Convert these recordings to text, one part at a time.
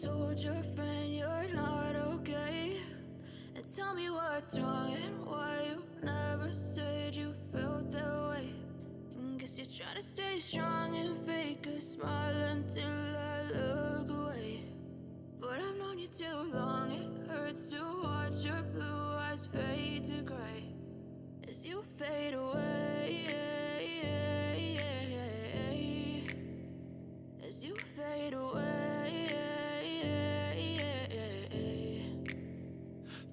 told your friend you're not okay? And tell me what's wrong and why you never said you felt that way. And guess you're trying to stay strong and fake a smile until I look away. But I've known you too long, it hurts to watch your blue eyes fade to gray as you fade away, as you fade away.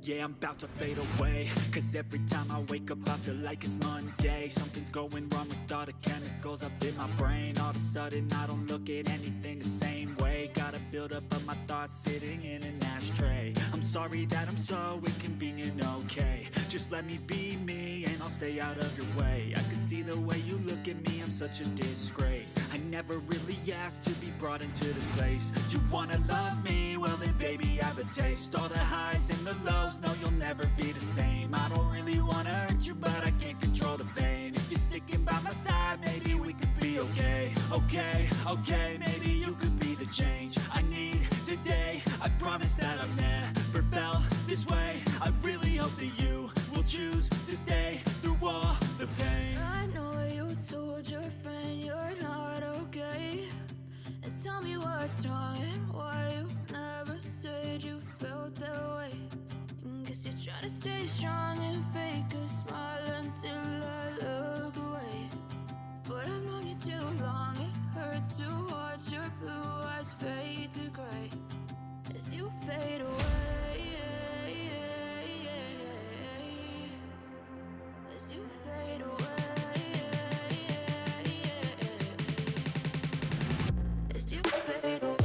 Yeah, I'm about to fade away, cause every time I wake up I feel like it's Monday. Something's going wrong with all the chemicals up in my brain. All of a sudden I don't look at anything the same way. Got a buildup of my thoughts sitting in an ashtray. I'm sorry that I'm so inconvenient, okay? Just let me be me and I'll stay out of your way. I can see the way you look at me, I'm such a disgrace. I never really asked to be brought into this place. You wanna love me? Well then baby I have a taste. All the highs and the lows, no you'll never be the same. I don't really wanna hurt you but I can't control the pain. If you're sticking by my side maybe we could be okay. Okay, maybe you could be the change I need today. I promise that I've never felt this way. I really hope that you will choose to stay through all the pain. I know you told your friend you're not okay. And tell me what's wrong and why you never said you felt that way. And guess you're trying to stay strong and fake a smile until I look away. But I've known you too long, it hurts to watch your blue eyes fade to gray as you fade away, as you fade away, as you fade away.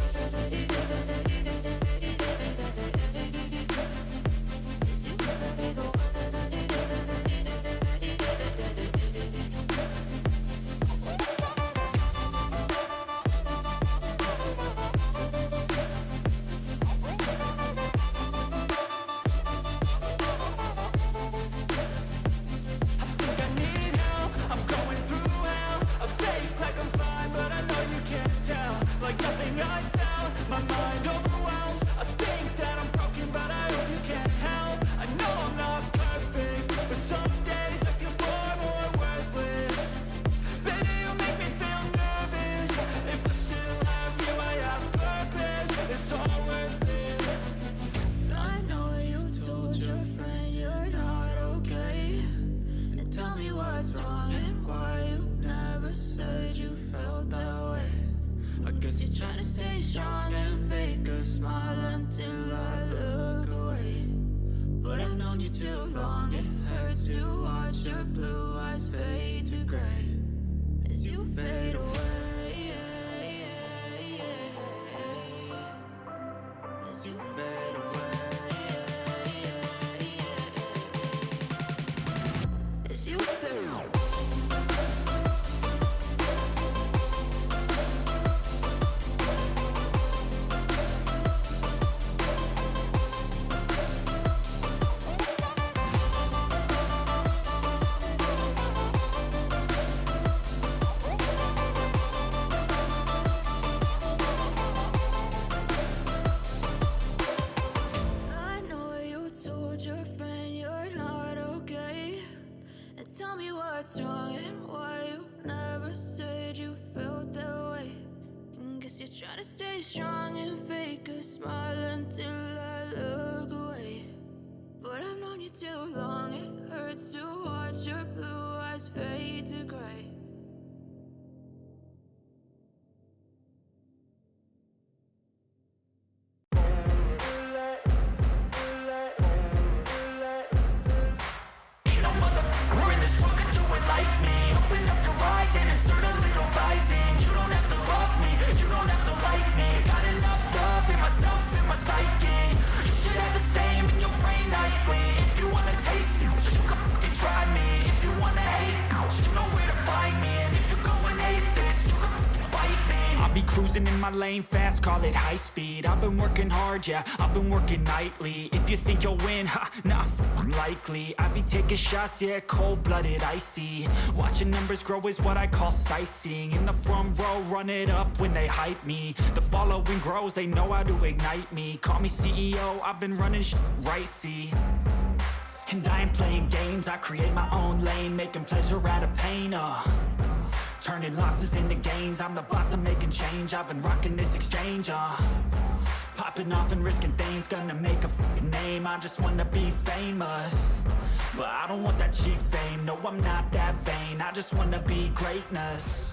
If you wanna taste me, you can fucking try me. If you wanna hate, you know where to find me. my lane fast, call it high speed. I've been working hard, yeah, I've been working nightly. If you think you'll win, ha, nah, likely. I be taking shots, yeah, cold-blooded, icy. Watching numbers grow is what I call sightseeing. In the front row, run it up when they hype me. The following grows, they know how to ignite me. Call me CEO, I've been running right, see. And I ain't playing games, I create my own lane, making pleasure out of pain, turning losses into gains, I'm the boss, I'm making change. I've been rocking this exchange, popping off and risking things, gonna make a f***ing name. I just wanna be famous, but I don't want that cheap fame. No, I'm not that vain, I just wanna be greatness.